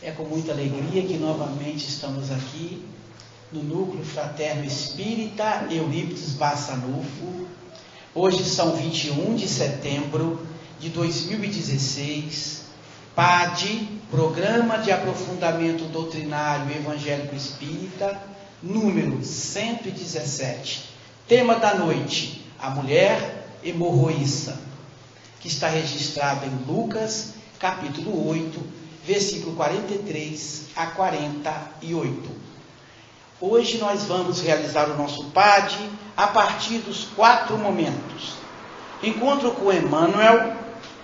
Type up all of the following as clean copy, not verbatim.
É com muita alegria que novamente estamos aqui no Núcleo Fraterno Espírita Eurípides Bassanufo. Hoje são 21 de setembro de 2016, PAD, Programa de Aprofundamento Doutrinário Evangélico Espírita, número 117. Tema da noite, a mulher hemorroíça, que está registrado em Lucas, capítulo 8, versículo 43 a 48. Hoje nós vamos realizar o nosso PAD a partir dos 4 momentos. Encontro com Emmanuel,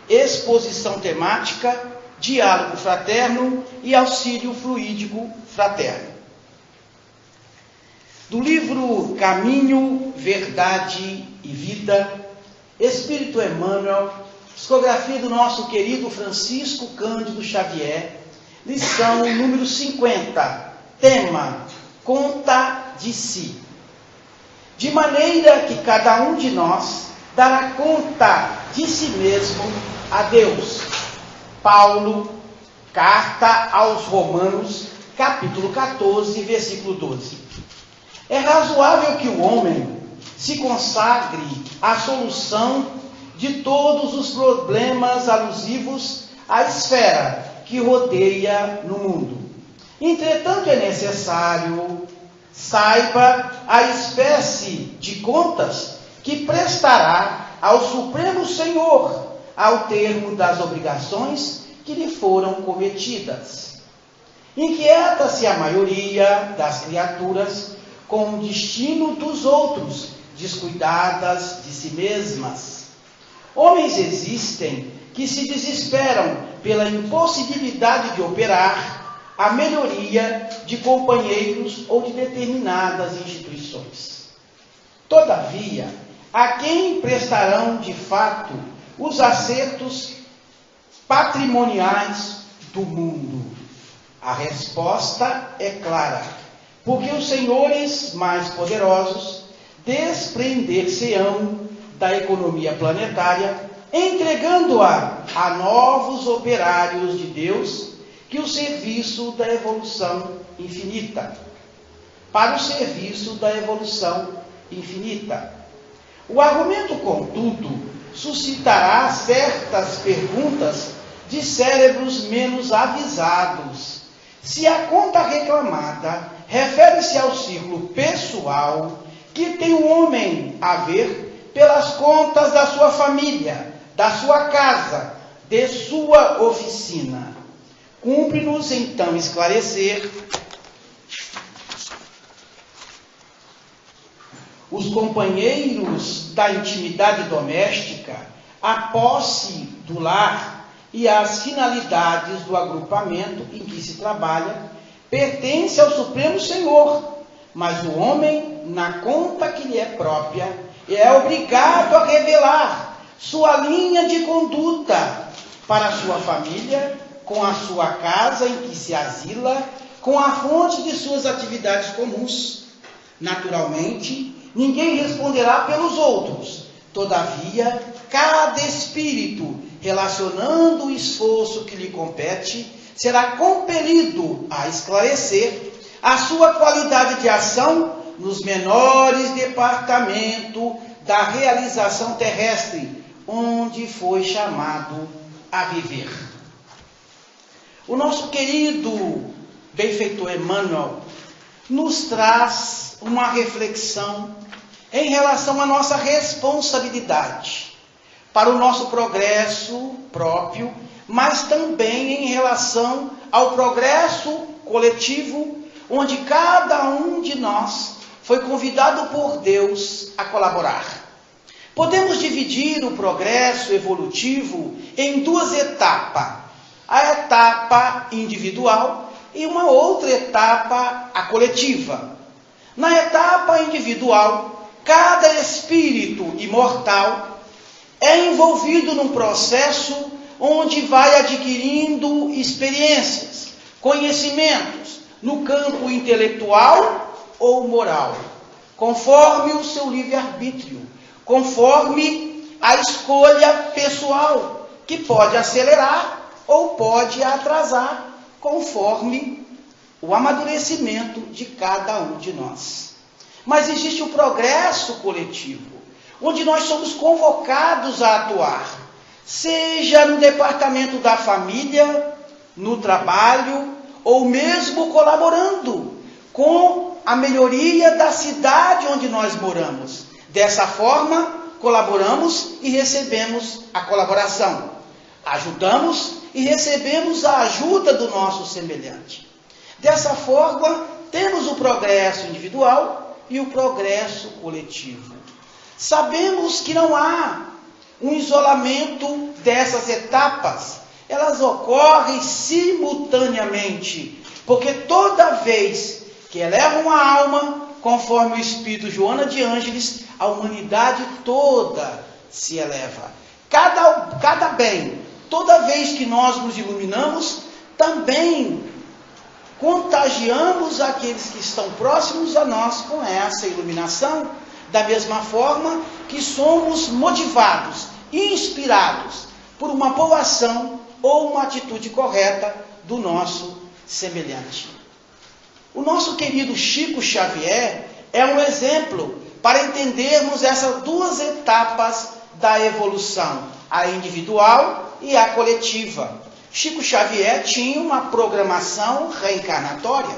exposição temática, diálogo fraterno e auxílio fluídico fraterno. Do livro Caminho, Verdade e Vida, Espírito Emmanuel, psicografia do nosso querido Francisco Cândido Xavier, lição número 50, tema, conta de si. De maneira que cada um de nós dará conta de si mesmo a Deus. Paulo, carta aos Romanos, capítulo 14, versículo 12. É razoável que o homem se consagre à solução de todos os problemas alusivos à esfera que rodeia no mundo. Entretanto, é necessário saiba a espécie de contas que prestará ao Supremo Senhor ao termo das obrigações que lhe foram cometidas. Inquieta-se a maioria das criaturas com o destino dos outros, descuidadas de si mesmas. Homens existem que se desesperam pela impossibilidade de operar a melhoria de companheiros ou de determinadas instituições. Todavia, a quem prestarão de fato os acertos patrimoniais do mundo? A resposta é clara, porque os senhores mais poderosos desprender-se-ão da economia planetária, entregando-a a novos operários de Deus, que o serviço da evolução infinita. Para o serviço da evolução infinita. O argumento, contudo, suscitará certas perguntas de cérebros menos avisados. Se a conta reclamada refere-se ao círculo pessoal que tem o homem a ver pelas contas da sua família, da sua casa, de sua oficina. Cumpre-nos então esclarecer os companheiros da intimidade doméstica, a posse do lar e as finalidades do agrupamento em que se trabalha, pertence ao Supremo Senhor, mas o homem, na conta que lhe é própria, é obrigado a revelar sua linha de conduta para a sua família, com a sua casa em que se asila, com a fonte de suas atividades comuns. Naturalmente, ninguém responderá pelos outros. Todavia, cada espírito, relacionando o esforço que lhe compete, será compelido a esclarecer a sua qualidade de ação nos menores departamentos da realização terrestre, onde foi chamado a viver. O nosso querido benfeitor Emmanuel nos traz uma reflexão em relação à nossa responsabilidade para o nosso progresso próprio, mas também em relação ao progresso coletivo, onde cada um de nós foi convidado por Deus a colaborar. Podemos dividir o progresso evolutivo em 2 etapas. A etapa individual e uma outra etapa, a coletiva. Na etapa individual, cada espírito imortal é envolvido num processo onde vai adquirindo experiências, conhecimentos no campo intelectual ou moral, conforme o seu livre-arbítrio, conforme a escolha pessoal, que pode acelerar ou pode atrasar conforme o amadurecimento de cada um de nós. Mas existe o progresso coletivo, onde nós somos convocados a atuar, seja no departamento da família, no trabalho, ou mesmo colaborando com a melhoria da cidade onde nós moramos. Dessa forma, colaboramos e recebemos a colaboração. Ajudamos e recebemos a ajuda do nosso semelhante. Dessa forma, temos o progresso individual e o progresso coletivo. Sabemos que não há um isolamento dessas etapas. Elas ocorrem simultaneamente, porque toda vez que elevam a alma, conforme o Espírito Joana de Ângeles, a humanidade toda se eleva. Cada bem, toda vez que nós nos iluminamos, também contagiamos aqueles que estão próximos a nós com essa iluminação, da mesma forma que somos motivados, inspirados por uma boa ação ou uma atitude correta do nosso semelhante. O nosso querido Chico Xavier é um exemplo para entendermos essas duas etapas da evolução, a individual e a coletiva. Chico Xavier tinha uma programação reencarnatória.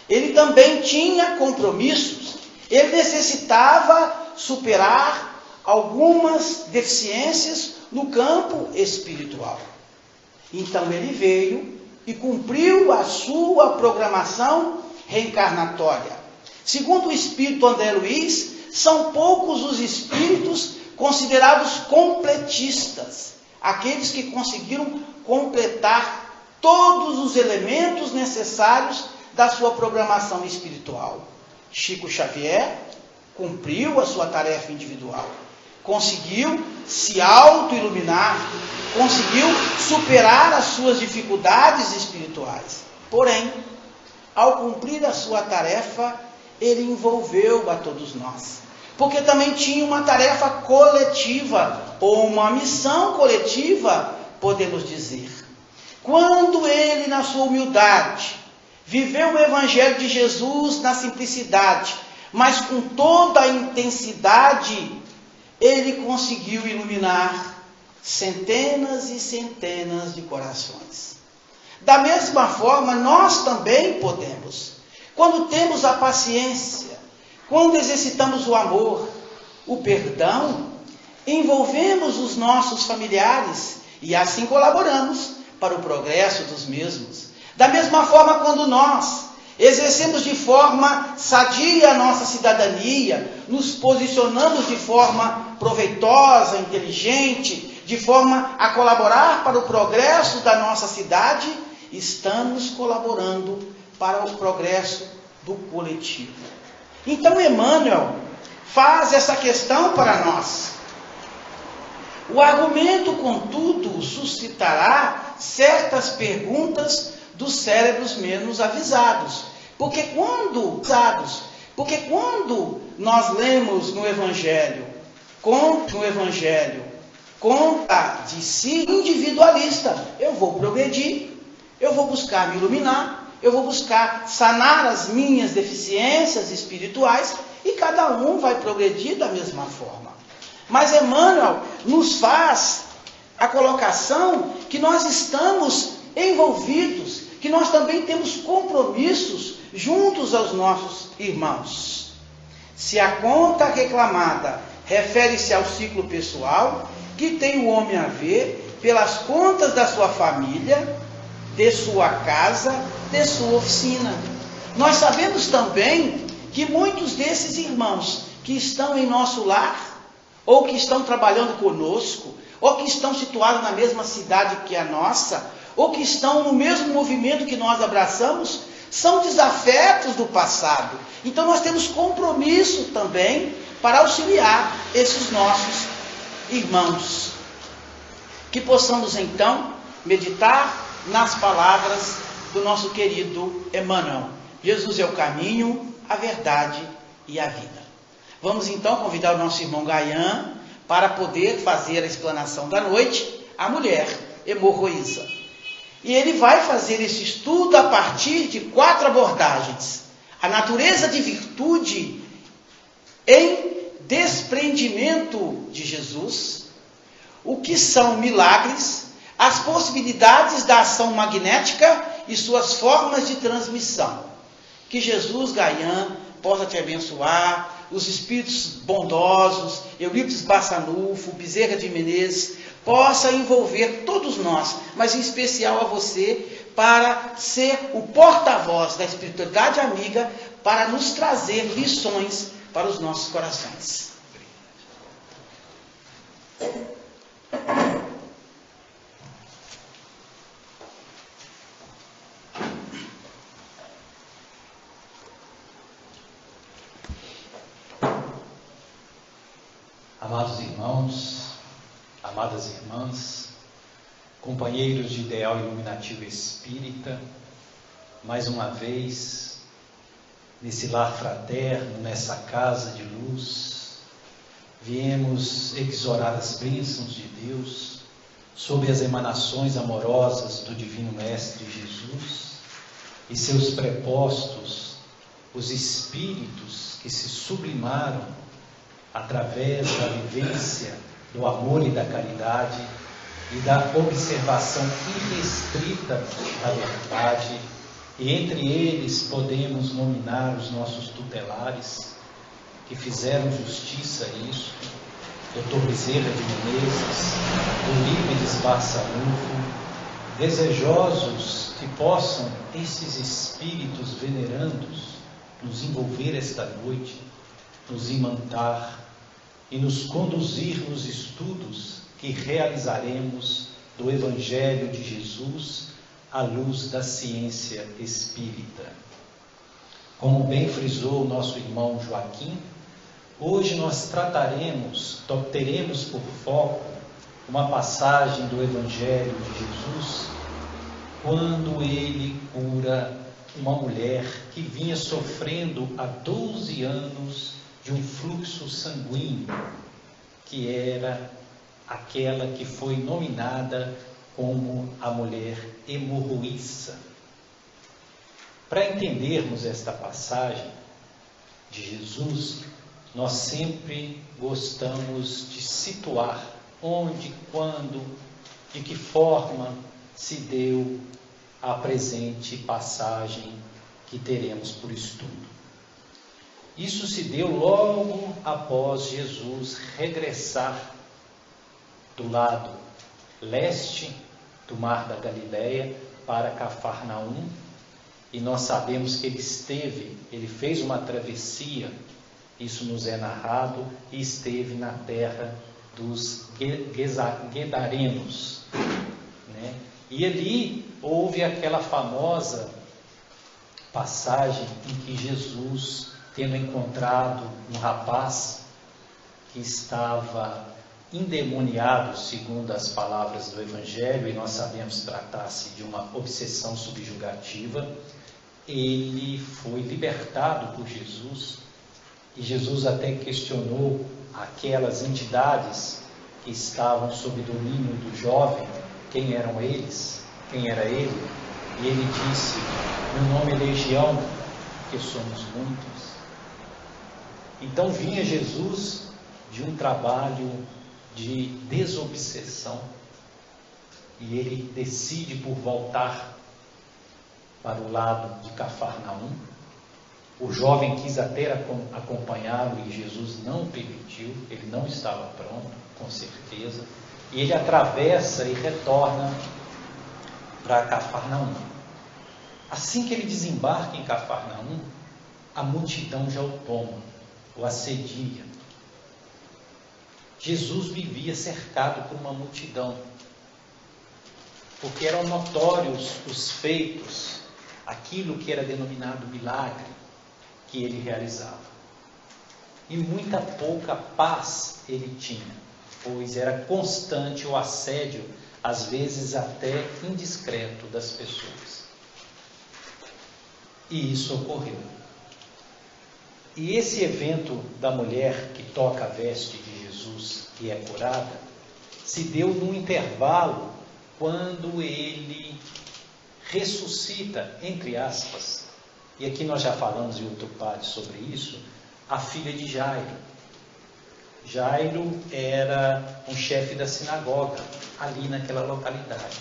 Ele também tinha compromissos. Ele necessitava superar algumas deficiências no campo espiritual. Então ele veio e cumpriu a sua programação reencarnatória. Segundo o espírito André Luiz, são poucos os espíritos considerados completistas, aqueles que conseguiram completar todos os elementos necessários da sua programação espiritual. Chico Xavier cumpriu a sua tarefa individual, conseguiu se auto-iluminar, conseguiu superar as suas dificuldades espirituais. Porém, ao cumprir a sua tarefa, ele envolveu a todos nós, porque também tinha uma tarefa coletiva, ou uma missão coletiva, podemos dizer. Quando ele, na sua humildade, viveu o Evangelho de Jesus na simplicidade, mas com toda a intensidade, ele conseguiu iluminar centenas e centenas de corações. Da mesma forma, nós também podemos. Quando temos a paciência, quando exercitamos o amor, o perdão, envolvemos os nossos familiares e assim colaboramos para o progresso dos mesmos. Da mesma forma, quando nós exercemos de forma sadia a nossa cidadania, nos posicionamos de forma proveitosa, inteligente, de forma a colaborar para o progresso da nossa cidade, estamos colaborando para o progresso do coletivo. Então Emmanuel faz essa questão para nós. O argumento, contudo, suscitará certas perguntas dos cérebros menos avisados. Porque quando nós lemos no Evangelho, conta de si individualista, eu vou progredir, eu vou buscar me iluminar, eu vou buscar sanar as minhas deficiências espirituais, e cada um vai progredir da mesma forma. Mas Emmanuel nos faz a colocação que nós estamos envolvidos, que nós também temos compromissos juntos aos nossos irmãos. Se a conta reclamada refere-se ao ciclo pessoal, que tem o homem a ver pelas contas da sua família, de sua casa, de sua oficina. Nós sabemos também que muitos desses irmãos que estão em nosso lar, ou que estão trabalhando conosco, ou que estão situados na mesma cidade que a nossa, ou que estão no mesmo movimento que nós abraçamos, são desafetos do passado. Então nós temos compromisso também para auxiliar esses nossos irmãos. Que possamos então meditar nas palavras do nosso querido Emmanuel. Jesus é o caminho, a verdade e a vida. Vamos então convidar o nosso irmão Gaian para poder fazer a explanação da noite, a mulher hemorroísa. E ele vai fazer esse estudo a partir de 4 abordagens. A natureza de virtude em desprendimento de Jesus, o que são milagres, as possibilidades da ação magnética e suas formas de transmissão. Que Jesus, Gaian, possa te abençoar, os espíritos bondosos, Eurípides Bassanufo, Bezerra de Menezes, possa envolver todos nós, mas em especial a você, para ser o porta-voz da espiritualidade amiga, para nos trazer lições para os nossos corações. Amados irmãos, amadas irmãs, companheiros de ideal iluminativo espírita, mais uma vez, nesse lar fraterno, nessa casa de luz, viemos exorar as bênçãos de Deus sob as emanações amorosas do Divino Mestre Jesus e seus prepostos, os espíritos que se sublimaram através da vivência do amor e da caridade e da observação irrestrita da verdade, e entre eles podemos nominar os nossos tutelares, que fizeram justiça a isso, Dr. Bezerra de Menezes, Eurípides Bassanufo, desejosos que possam esses espíritos venerandos nos envolver esta noite, nos imantar e nos conduzir nos estudos que realizaremos do Evangelho de Jesus à luz da ciência espírita. Como bem frisou o nosso irmão Joaquim, hoje nós teremos por foco uma passagem do Evangelho de Jesus, quando ele cura uma mulher que vinha sofrendo há 12 anos de um fluxo sanguíneo, que era aquela que foi nominada como a mulher hemorroíça. Para entendermos esta passagem de Jesus, nós sempre gostamos de situar onde, quando, de que forma se deu a presente passagem que teremos por estudo. Isso se deu logo após Jesus regressar do lado leste do Mar da Galileia para Cafarnaum, e nós sabemos que ele fez uma travessia, isso nos é narrado, e esteve na terra dos Gedarenos, né? E ali houve aquela famosa passagem em que Jesus, tendo encontrado um rapaz que estava endemoniado, segundo as palavras do Evangelho, e nós sabemos tratar-se de uma obsessão subjugativa, ele foi libertado por Jesus, e Jesus até questionou aquelas entidades que estavam sob domínio do jovem, quem eram eles, quem era ele, e ele disse: meu nome é Legião, porque somos muitos. Então vinha Jesus de um trabalho de desobsessão, e ele decide por voltar para o lado de Cafarnaum. O jovem quis até acompanhá-lo e Jesus não permitiu, ele não estava pronto, com certeza, e ele atravessa e retorna para Cafarnaum. Assim que ele desembarca em Cafarnaum, a multidão já o toma, o assedia. Jesus vivia cercado por uma multidão, porque eram notórios os feitos, aquilo que era denominado milagre que ele realizava. E muita pouca paz ele tinha, pois era constante o assédio, às vezes até indiscreto, das pessoas. E isso ocorreu. E esse evento da mulher que toca a veste de Jesus e é curada, se deu num intervalo quando ele ressuscita, entre aspas, e aqui nós já falamos em outro padre sobre isso, a filha de Jairo. Jairo era um chefe da sinagoga, ali naquela localidade.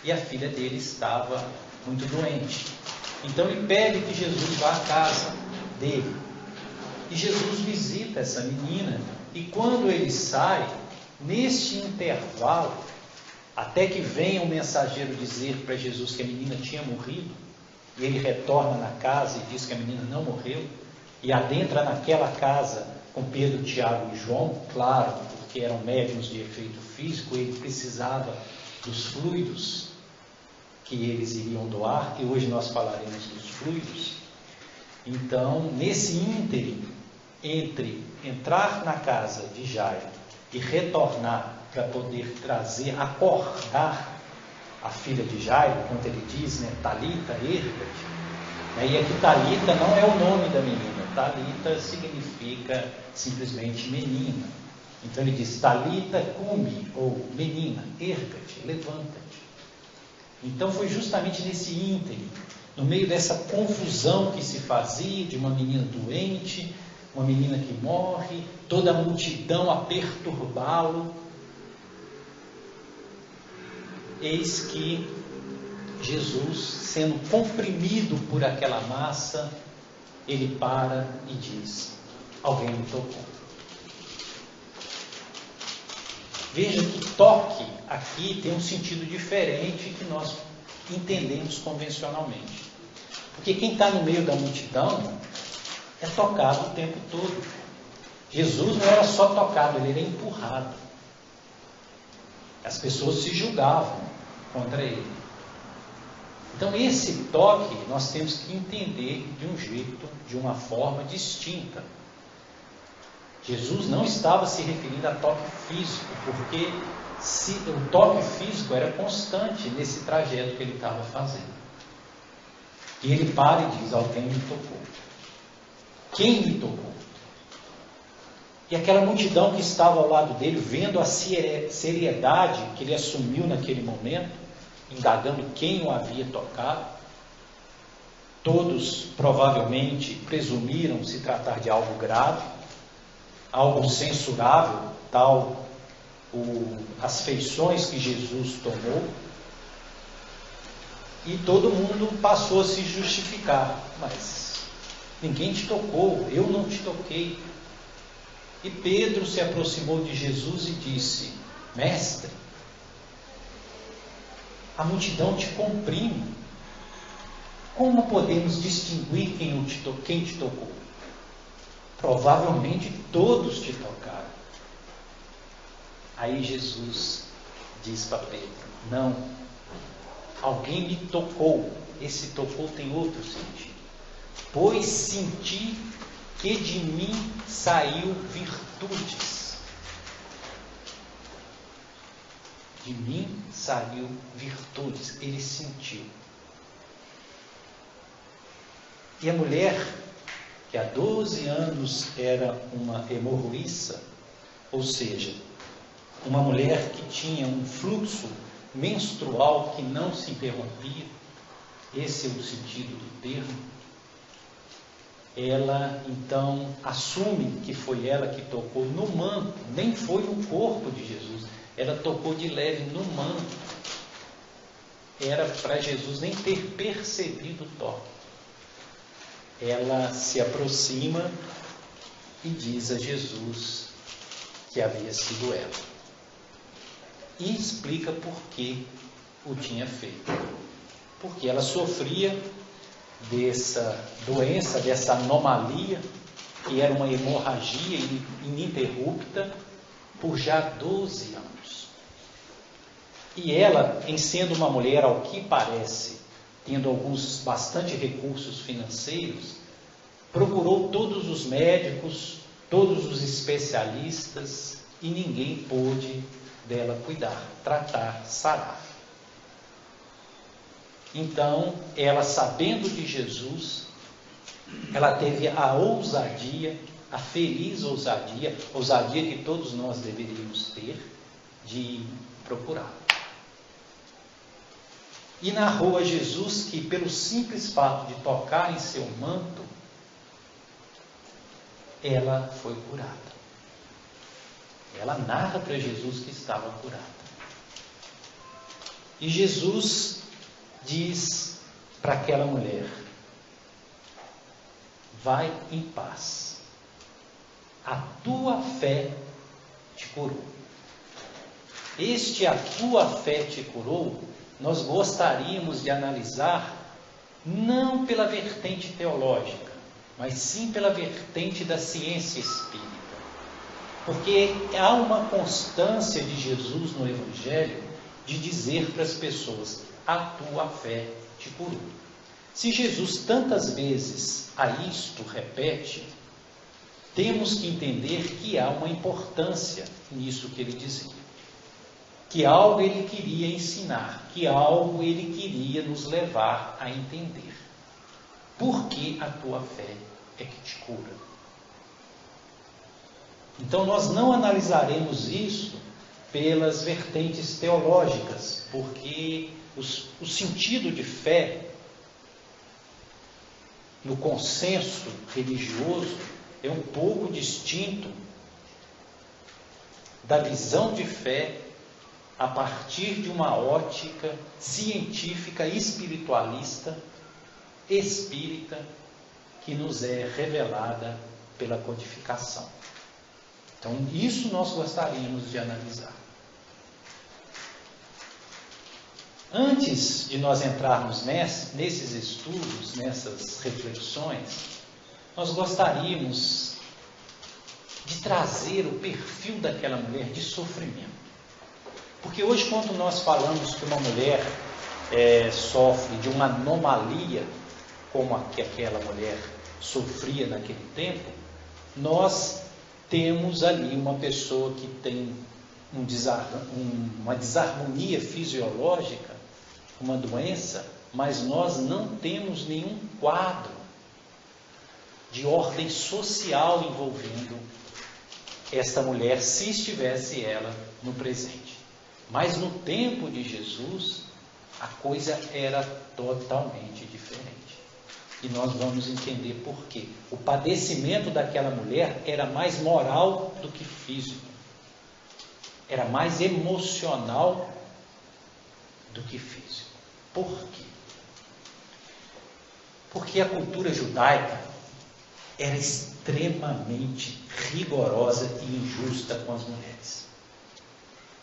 E a filha dele estava muito doente. Então ele pede que Jesus vá à casa dele. E Jesus visita essa menina. E quando ele sai, neste intervalo, até que venha um mensageiro dizer para Jesus que a menina tinha morrido, e ele retorna na casa e diz que a menina não morreu, e adentra naquela casa com Pedro, Tiago e João, claro, porque eram médiuns de efeito físico, ele precisava dos fluidos que eles iriam doar, e hoje nós falaremos dos fluidos. Então, nesse ínterim, entre entrar na casa de Jairo e retornar para poder trazer, acordar a filha de Jairo, quando ele diz, né, Talita, erga-te, né, e aqui Talita não é o nome da menina, Talita significa simplesmente menina. Então ele diz, Talita cumi, ou menina, erga-te, levanta-te. Então foi justamente nesse ínterim, no meio dessa confusão que se fazia de uma menina doente, uma menina que morre, toda a multidão a perturbá-lo, eis que Jesus, sendo comprimido por aquela massa, ele para e diz, alguém me tocou. Veja que toque aqui tem um sentido diferente que nós entendemos convencionalmente. Porque quem está no meio da multidão é tocado o tempo todo. Jesus não era só tocado, ele era empurrado. As pessoas se julgavam contra ele. Então esse toque nós temos que entender de um jeito, de uma forma distinta. Jesus não estava se referindo a toque físico, porque o toque físico era constante nesse trajeto que ele estava fazendo. E ele para e diz, alguém me tocou. Quem me tocou? E aquela multidão que estava ao lado dele, vendo a seriedade que ele assumiu naquele momento, indagando quem o havia tocado, todos provavelmente presumiram se tratar de algo grave, algo censurável, tal as feições que Jesus tomou, e todo mundo passou a se justificar, mas ninguém te tocou, eu não te toquei. E Pedro se aproximou de Jesus e disse, mestre, a multidão te comprime, como podemos distinguir quem te tocou? Provavelmente todos te tocaram. Aí Jesus diz para Pedro, não, alguém me tocou. Esse tocou tem outro sentido. Pois senti que de mim saiu virtudes. De mim saiu virtudes. Ele sentiu. E a mulher, que há 12 anos era uma hemorroíça, ou seja, uma mulher que tinha um fluxo menstrual que não se interrompia, esse é o sentido do termo, ela então assume que foi ela que tocou no manto, nem foi no corpo de Jesus, ela tocou de leve no manto, era para Jesus nem ter percebido o toque. Ela se aproxima e diz a Jesus que havia sido ela. E explica por que o tinha feito. Porque ela sofria dessa doença, dessa anomalia, que era uma hemorragia ininterrupta, por já 12 anos. E ela, em sendo uma mulher, ao que parece, tendo alguns bastante recursos financeiros, procurou todos os médicos, todos os especialistas, e ninguém pôde dela cuidar, tratar, sarar. Então, ela, sabendo de Jesus, ela teve a ousadia, a feliz ousadia que todos nós deveríamos ter, de procurar. e narrou a Jesus que, pelo simples fato de tocar em seu manto, ela foi curada. Ela narra para Jesus que estava curada. E Jesus diz para aquela mulher: vai em paz, a tua fé te curou. Este "a tua fé te curou", nós gostaríamos de analisar não pela vertente teológica, mas sim pela vertente da ciência espírita. Porque há uma constância de Jesus no Evangelho de dizer para as pessoas: a tua fé te curou. Se Jesus tantas vezes a isto repete, temos que entender que há uma importância nisso que ele dizia. Que algo ele queria ensinar, que algo ele queria nos levar a entender. Porque a tua fé é que te cura. Então nós não analisaremos isso pelas vertentes teológicas, porque o sentido de fé no consenso religioso é um pouco distinto da visão de fé a partir de uma ótica científica, espiritualista, espírita, que nos é revelada pela codificação. Então, isso nós gostaríamos de analisar. Antes de nós entrarmos nesses estudos, nessas reflexões, nós gostaríamos de trazer o perfil daquela mulher de sofrimento. Porque hoje, quando nós falamos que uma mulher sofre de uma anomalia, como a que aquela mulher sofria naquele tempo, nós temos ali uma pessoa que tem uma desarmonia fisiológica, uma doença, mas nós não temos nenhum quadro de ordem social envolvendo esta mulher, se estivesse ela no presente. Mas no tempo de Jesus, a coisa era totalmente diferente. E nós vamos entender por quê. O padecimento daquela mulher era mais moral do que físico. Era mais emocional do que físico. Por quê? Porque a cultura judaica era extremamente rigorosa e injusta com as mulheres.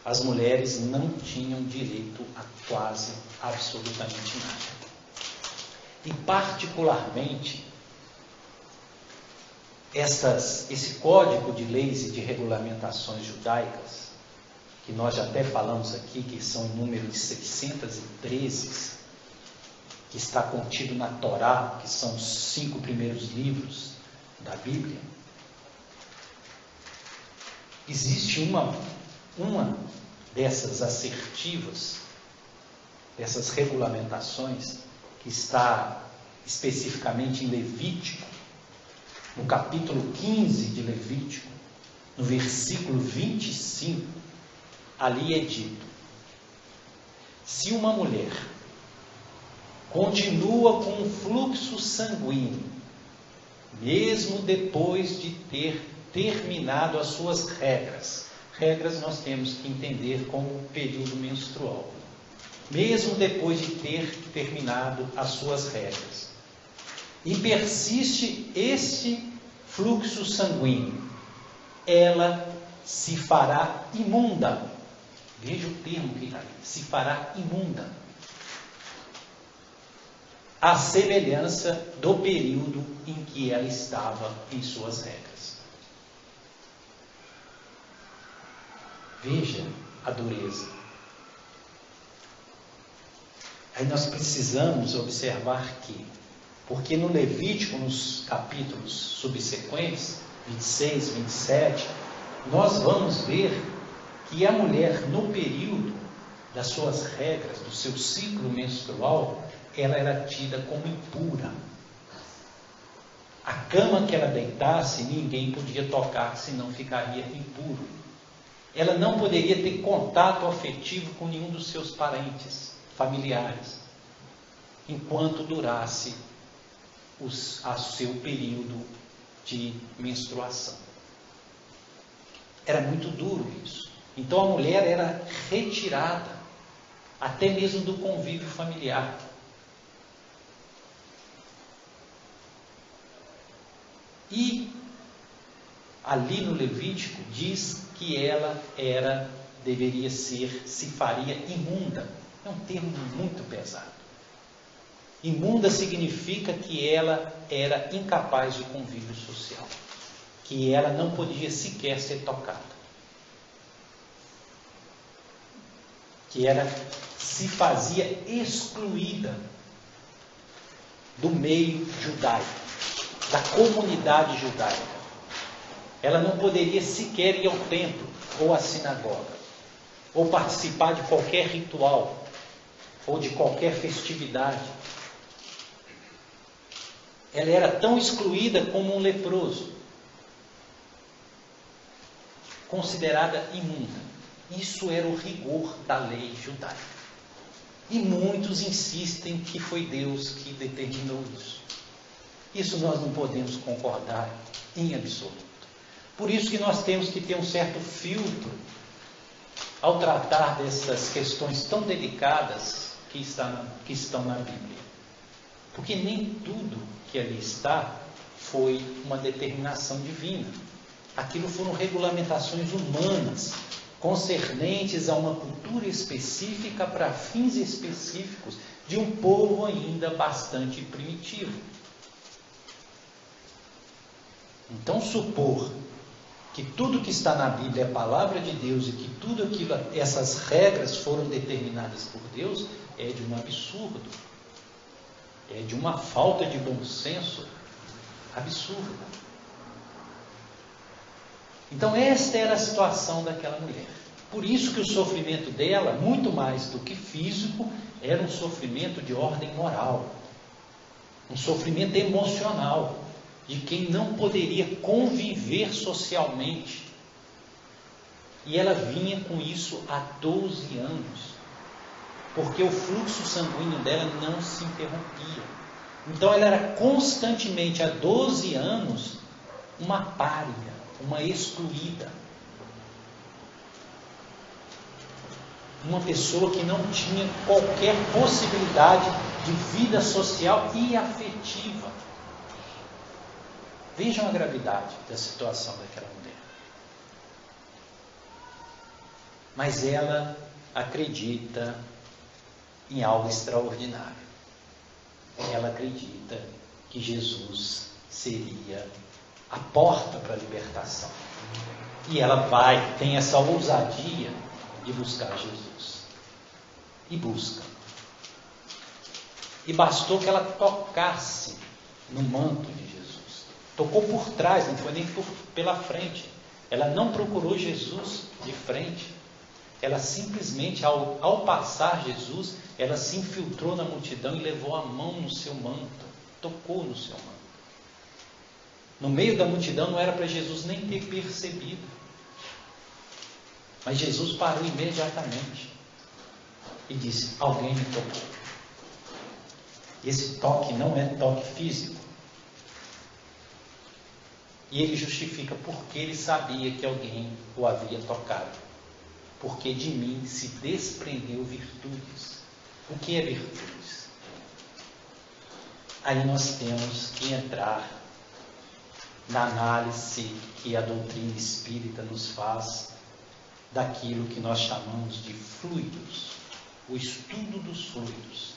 As mulheres não tinham direito a quase absolutamente nada. E particularmente, esse código de leis e de regulamentações judaicas, que nós já até falamos aqui, que são em número de 613, que está contido na Torá, que são os 5 primeiros livros da Bíblia, existe uma dessas assertivas, dessas regulamentações, que está especificamente em Levítico, no capítulo 15 de Levítico, no versículo 25, ali é dito: se uma mulher continua com um fluxo sanguíneo, mesmo depois de ter terminado as suas regras nós temos que entender como período menstrual, mesmo depois de ter terminado as suas regras, e persiste este fluxo sanguíneo, ela se fará imunda. Veja o termo que está ali: se fará imunda, à semelhança do período em que ela estava em suas regras. Veja a dureza. Aí nós precisamos observar que, porque no Levítico, nos capítulos subsequentes, 26, 27, nós vamos ver que a mulher, no período das suas regras, do seu ciclo menstrual, ela era tida como impura. A cama que ela deitasse, ninguém podia tocar, senão ficaria impuro. Ela não poderia ter contato afetivo com nenhum dos seus parentes, familiares, enquanto durasse o seu período de menstruação. Era muito duro isso. Então a mulher era retirada, até mesmo do convívio familiar. E ali no Levítico diz que ela se faria imunda. É um termo muito pesado. Imunda significa que ela era incapaz de convívio social, que ela não podia sequer ser tocada, que ela se fazia excluída do meio judaico, da comunidade judaica. Ela não poderia sequer ir ao templo ou à sinagoga, ou participar de qualquer ritual, ou de qualquer festividade. Ela era tão excluída como um leproso, considerada imunda. Isso era o rigor da lei judaica. E muitos insistem que foi Deus que determinou isso. Isso nós não podemos concordar em absoluto. Por isso que nós temos que ter um certo filtro ao tratar dessas questões tão delicadas que estão na Bíblia. Porque nem tudo que ali está foi uma determinação divina. Aquilo foram regulamentações humanas, concernentes a uma cultura específica para fins específicos de um povo ainda bastante primitivo. Então, supor que tudo que está na Bíblia é palavra de Deus e que tudo aquilo, essas regras foram determinadas por Deus, é de um absurdo. É de uma falta de bom senso absurda. Então esta era a situação daquela mulher. Por isso que o sofrimento dela, muito mais do que físico, era um sofrimento de ordem moral. Um sofrimento emocional, de quem não poderia conviver socialmente. E ela vinha com isso há 12 anos. Porque o fluxo sanguíneo dela não se interrompia. Então ela era constantemente, há 12 anos, uma pária, uma excluída. Uma pessoa que não tinha qualquer possibilidade de vida social e afetiva. Vejam a gravidade da situação daquela mulher. Mas ela acredita em algo extraordinário. Ela acredita que Jesus seria a porta para a libertação. E ela tem essa ousadia de buscar Jesus. E busca. E bastou que ela tocasse no manto de Jesus. Tocou por trás, não foi nem pela frente. Ela não procurou Jesus de frente. Ela simplesmente, ao passar Jesus, ela se infiltrou na multidão e levou a mão no seu manto, tocou no seu manto. No meio da multidão não era para Jesus nem ter percebido. Mas Jesus parou imediatamente e disse: alguém me tocou. Esse toque não é toque físico. E ele justifica porque ele sabia que alguém o havia tocado. Porque de mim se desprendeu virtudes. O que é virtudes? Aí nós temos que entrar na análise que a doutrina espírita nos faz daquilo que nós chamamos de fluidos, o estudo dos fluidos.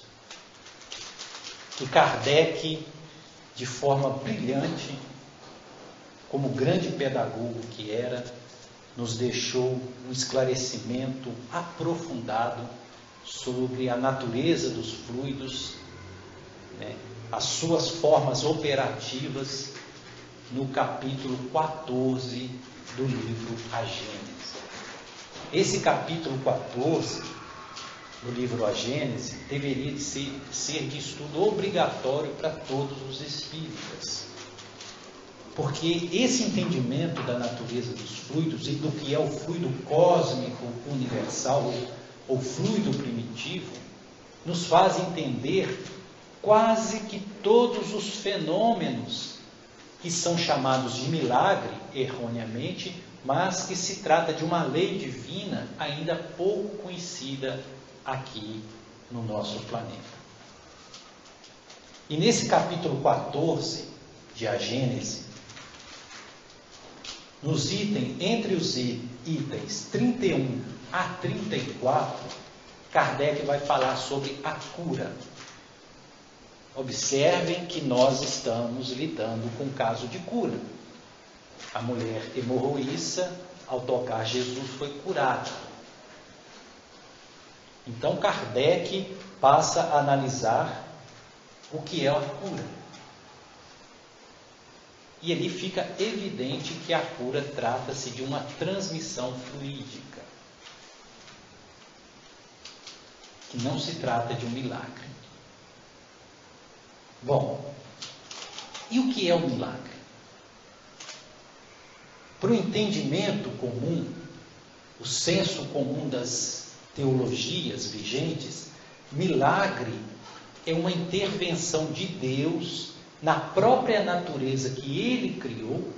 E Kardec, de forma brilhante, como grande pedagogo que era, nos deixou um esclarecimento aprofundado sobre a natureza dos fluidos, as suas formas operativas, no capítulo 14 do livro A Gênese. Esse capítulo 14 do livro A Gênese deveria ser de estudo obrigatório para todos os espíritas. Porque esse entendimento da natureza dos fluidos e do que é o fluido cósmico universal ou fluido primitivo nos faz entender quase que todos os fenômenos que são chamados de milagre, erroneamente, mas que se trata de uma lei divina ainda pouco conhecida aqui no nosso planeta. E nesse capítulo 14 de A Gênese, entre os itens 31 a 34, Kardec vai falar sobre a cura. Observem que nós estamos lidando com um caso de cura. A mulher hemorroíça, ao tocar Jesus, foi curada. Então Kardec passa a analisar o que é a cura. E ali fica evidente que a cura trata-se de uma transmissão fluídica, que não se trata de um milagre. Bom, e o que é um milagre? Para o entendimento comum, o senso comum das teologias vigentes, milagre é uma intervenção de Deus na própria natureza que Ele criou,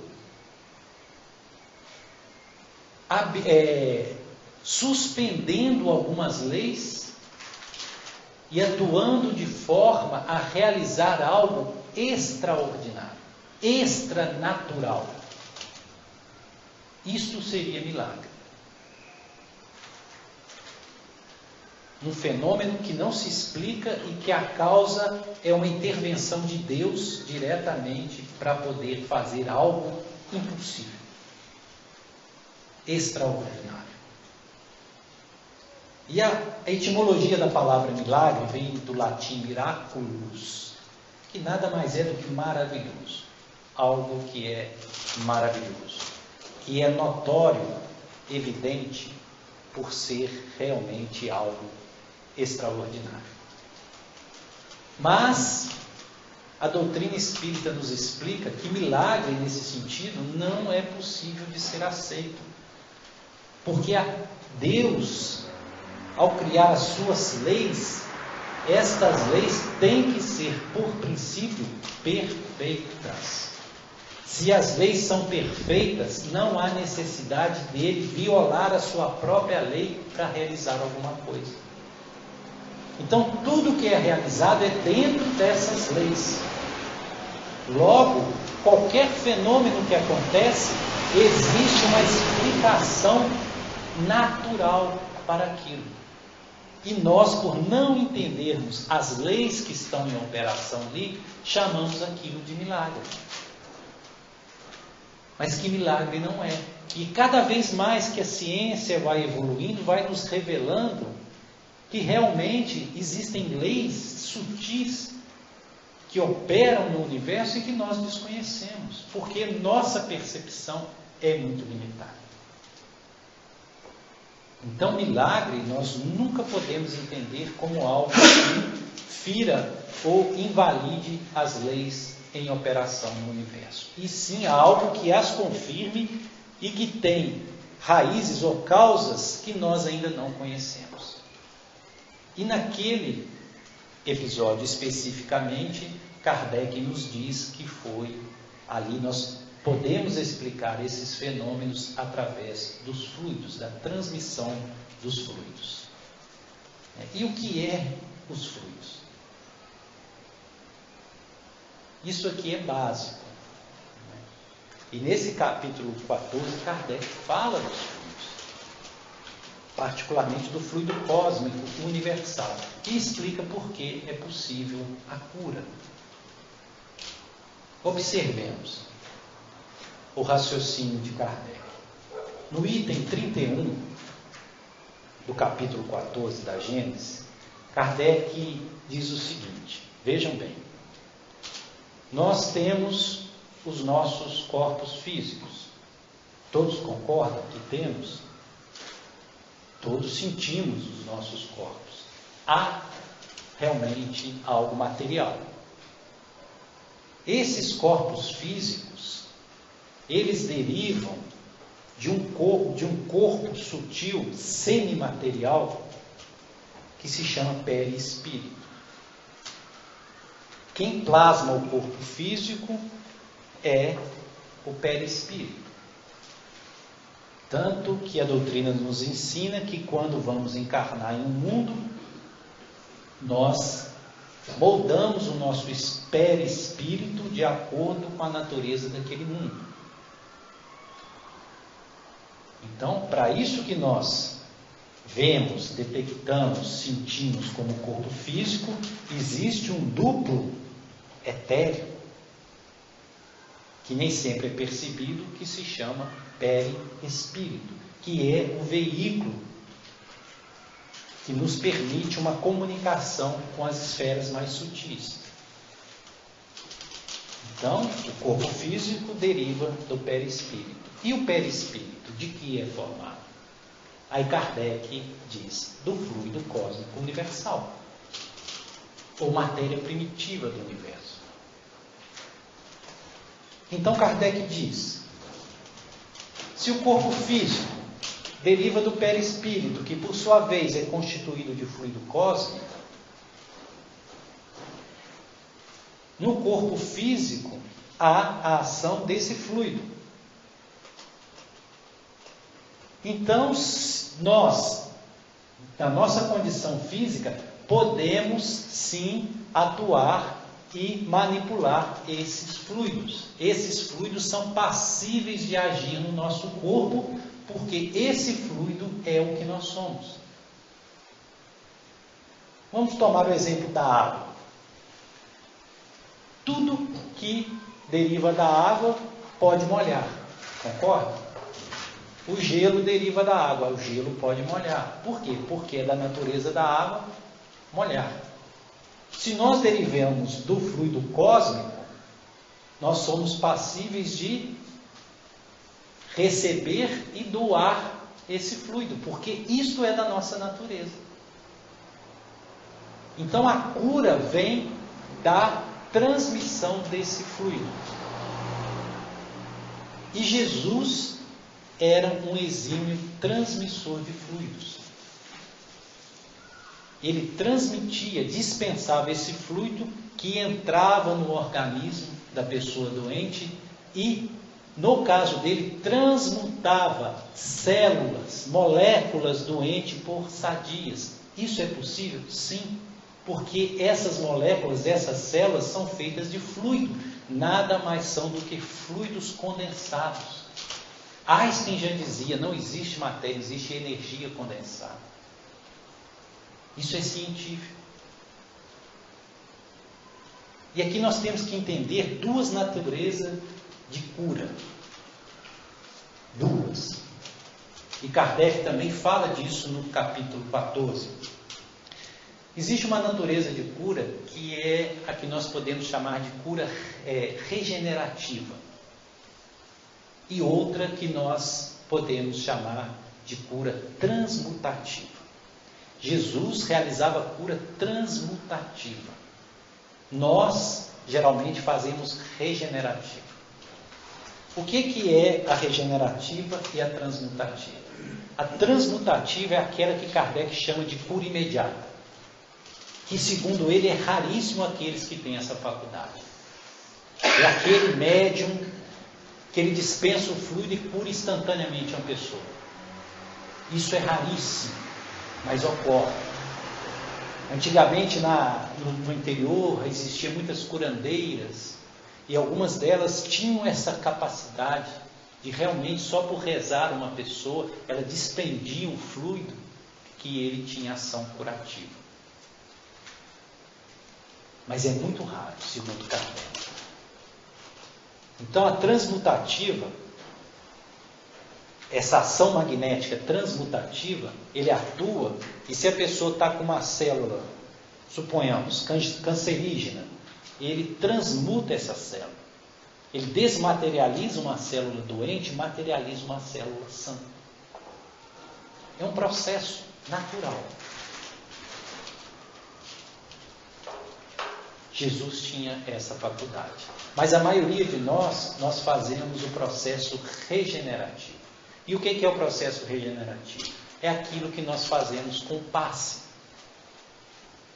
suspendendo algumas leis e atuando de forma a realizar algo extraordinário, extranatural. Isto seria milagre. Um fenômeno que não se explica e que a causa é uma intervenção de Deus diretamente para poder fazer algo impossível, extraordinário. E a etimologia da palavra milagre vem do latim miraculus, que nada mais é do que maravilhoso, algo que é maravilhoso, que é notório, evidente, por ser realmente algo extraordinário. Mas a doutrina espírita nos explica que milagre nesse sentido não é possível de ser aceito, porque Deus, ao criar as suas leis, estas leis têm que ser, por princípio, perfeitas. Se as leis são perfeitas, não há necessidade dele violar a sua própria lei para realizar alguma coisa. Então, tudo que é realizado é dentro dessas leis. Logo, qualquer fenômeno que acontece, existe uma explicação natural para aquilo. E nós, por não entendermos as leis que estão em operação ali, chamamos aquilo de milagre. Mas que milagre não é. E cada vez mais que a ciência vai evoluindo, vai nos revelando que realmente existem leis sutis que operam no universo e que nós desconhecemos, porque nossa percepção é muito limitada. Então, milagre nós nunca podemos entender como algo que fira ou invalide as leis em operação no universo, e sim algo que as confirme e que tem raízes ou causas que nós ainda não conhecemos. E naquele episódio especificamente, Kardec nos diz que foi ali nós podemos explicar esses fenômenos através dos fluidos, da transmissão dos fluidos. E o que é os fluidos? Isso aqui é básico. E nesse capítulo 14, Kardec fala dos fluidos, particularmente do fluido cósmico universal, e explica por que é possível a cura. Observemos o raciocínio de Kardec. No item 31 do capítulo 14 da Gênese, Kardec diz o seguinte, vejam bem, nós temos os nossos corpos físicos, todos concordam que temos? Todos sentimos os nossos corpos. Há realmente algo material. Esses corpos físicos, eles derivam de um corpo sutil, semimaterial, que se chama perispírito. Quem plasma o corpo físico é o perispírito. Tanto que a doutrina nos ensina que quando vamos encarnar em um mundo, nós moldamos o nosso perispírito de acordo com a natureza daquele mundo. Então, para isso que nós vemos, detectamos, sentimos como corpo físico, existe um duplo etéreo, que nem sempre é percebido, que se chama perispírito, que é o veículo que nos permite uma comunicação com as esferas mais sutis. Então, o corpo físico deriva do perispírito. E o perispírito, de que é formado? Aí Kardec diz, do fluido cósmico universal, ou matéria primitiva do universo. Então Kardec diz, se o corpo físico deriva do perispírito, que por sua vez é constituído de fluido cósmico, no corpo físico há a ação desse fluido. Então, nós, na nossa condição física, podemos sim atuar e manipular esses fluidos. Esses fluidos são passíveis de agir no nosso corpo, porque esse fluido é o que nós somos. Vamos tomar o exemplo da água. Tudo que deriva da água pode molhar, concorda? O gelo deriva da água, o gelo pode molhar. Por quê? Porque é da natureza da água molhar. Se nós derivamos do fluido cósmico, nós somos passíveis de receber e doar esse fluido, porque isso é da nossa natureza. Então a cura vem da transmissão desse fluido. E Jesus era um exímio transmissor de fluidos. Ele transmitia, dispensava esse fluido que entrava no organismo da pessoa doente e, no caso dele, transmutava células, moléculas doentes por sadias. Isso é possível? Sim, porque essas moléculas, essas células são feitas de fluido, nada mais são do que fluidos condensados. Einstein já dizia, não existe matéria, existe energia condensada. Isso é científico. E aqui nós temos que entender duas naturezas de cura. Duas. E Kardec também fala disso no capítulo 14. Existe uma natureza de cura que é a que nós podemos chamar de cura regenerativa. E outra que nós podemos chamar de cura transmutativa. Jesus realizava cura transmutativa. Nós, geralmente, fazemos regenerativa. O que é a regenerativa e a transmutativa? A transmutativa é aquela que Kardec chama de cura imediata. Que, segundo ele, é raríssimo aqueles que têm essa faculdade. É aquele médium que ele dispensa o fluido e cura instantaneamente uma pessoa. Isso é raríssimo, mas ocorre. Antigamente no interior existiam muitas curandeiras e algumas delas tinham essa capacidade de realmente só por rezar uma pessoa, ela despendia o fluido que ele tinha ação curativa. Mas é muito raro, segundo Kardec. Então a transmutativa, essa ação magnética transmutativa, ele atua, e se a pessoa está com uma célula, suponhamos, cancerígena, ele transmuta essa célula. Ele desmaterializa uma célula doente e materializa uma célula sã. É um processo natural. Jesus tinha essa faculdade. Mas a maioria de nós fazemos o processo regenerativo. E o que é o processo regenerativo? É aquilo que nós fazemos com passe.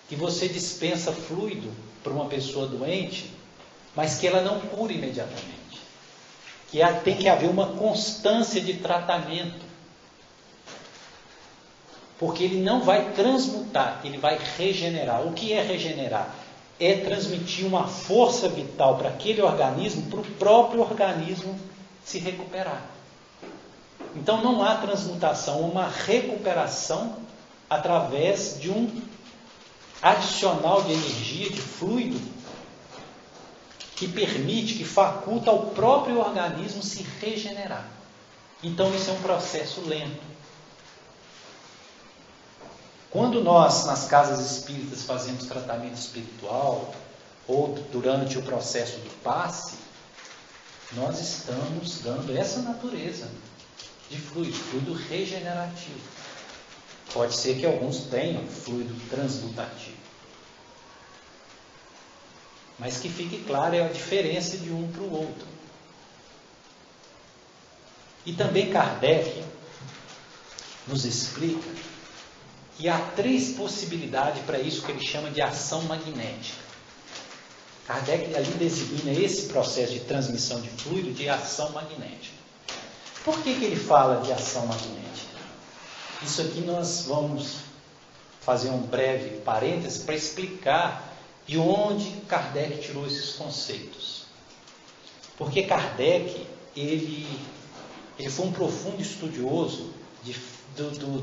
Que você dispensa fluido para uma pessoa doente, mas que ela não cura imediatamente. Tem que haver uma constância de tratamento. Porque ele não vai transmutar, ele vai regenerar. O que é regenerar? É transmitir uma força vital para aquele organismo, para o próprio organismo se recuperar. Então não há transmutação, uma recuperação através de um adicional de energia, de fluido, que permite, que faculta ao próprio organismo se regenerar. Então isso é um processo lento. Quando nós, nas casas espíritas, fazemos tratamento espiritual, ou durante o processo do passe, nós estamos dando essa natureza de fluido regenerativo. Pode ser que alguns tenham fluido transmutativo. Mas que fique claro é a diferença de um para o outro. E também Kardec nos explica que há 3 possibilidades para isso que ele chama de ação magnética. Kardec ali designa esse processo de transmissão de fluido de ação magnética. Por que ele fala de ação magnética? Isso aqui nós vamos fazer um breve parêntese para explicar de onde Kardec tirou esses conceitos. Porque Kardec, ele foi um profundo estudioso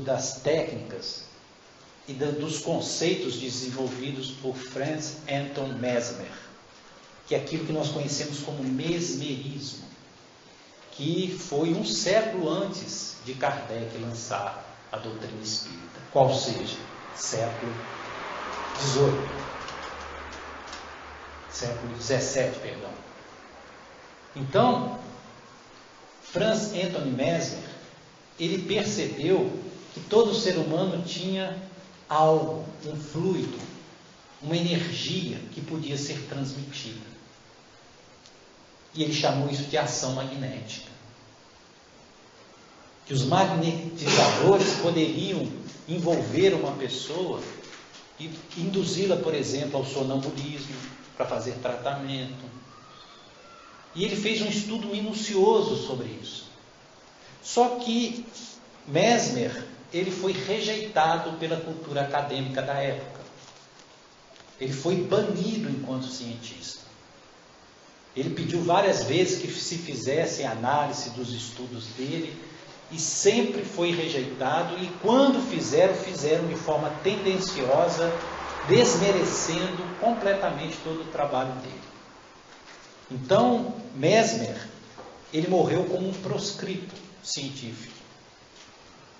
das técnicas e dos conceitos desenvolvidos por Franz Anton Mesmer, que é aquilo que nós conhecemos como mesmerismo, que foi um século antes de Kardec lançar a doutrina espírita, qual seja, século XVIII, século XVII, perdão. Então, Franz Anton Mesmer, ele percebeu que todo ser humano tinha algo, um fluido, uma energia que podia ser transmitida. E ele chamou isso de ação magnética. Que os magnetizadores poderiam envolver uma pessoa e induzi-la, por exemplo, ao sonambulismo, para fazer tratamento. E ele fez um estudo minucioso sobre isso. Só que Mesmer, ele foi rejeitado pela cultura acadêmica da época. Ele foi banido enquanto cientista. Ele pediu várias vezes que se fizesse análise dos estudos dele e sempre foi rejeitado, e quando fizeram de forma tendenciosa, desmerecendo completamente todo o trabalho dele. Então, Mesmer, ele morreu como um proscrito científico,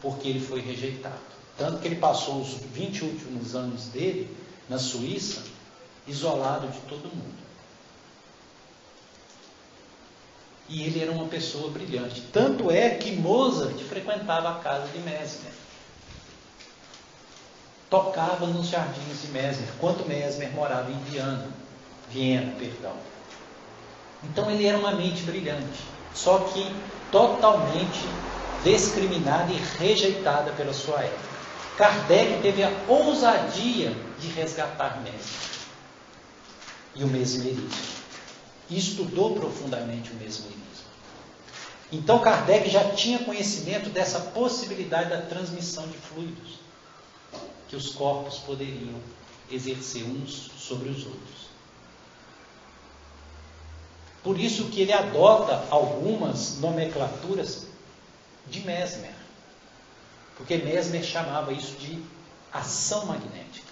porque ele foi rejeitado. Tanto que ele passou os 20 últimos anos dele na Suíça, isolado de todo mundo. E ele era uma pessoa brilhante. Tanto é que Mozart frequentava a casa de Mesmer. Tocava nos jardins de Mesmer, enquanto Mesmer morava em Viena. Então ele era uma mente brilhante, só que totalmente discriminada e rejeitada pela sua época. Kardec teve a ousadia de resgatar Mesmer e o mesmerismo. E estudou profundamente o mesmerismo. Então Kardec já tinha conhecimento dessa possibilidade da transmissão de fluidos, que os corpos poderiam exercer uns sobre os outros. Por isso que ele adota algumas nomenclaturas de Mesmer, porque Mesmer chamava isso de ação magnética.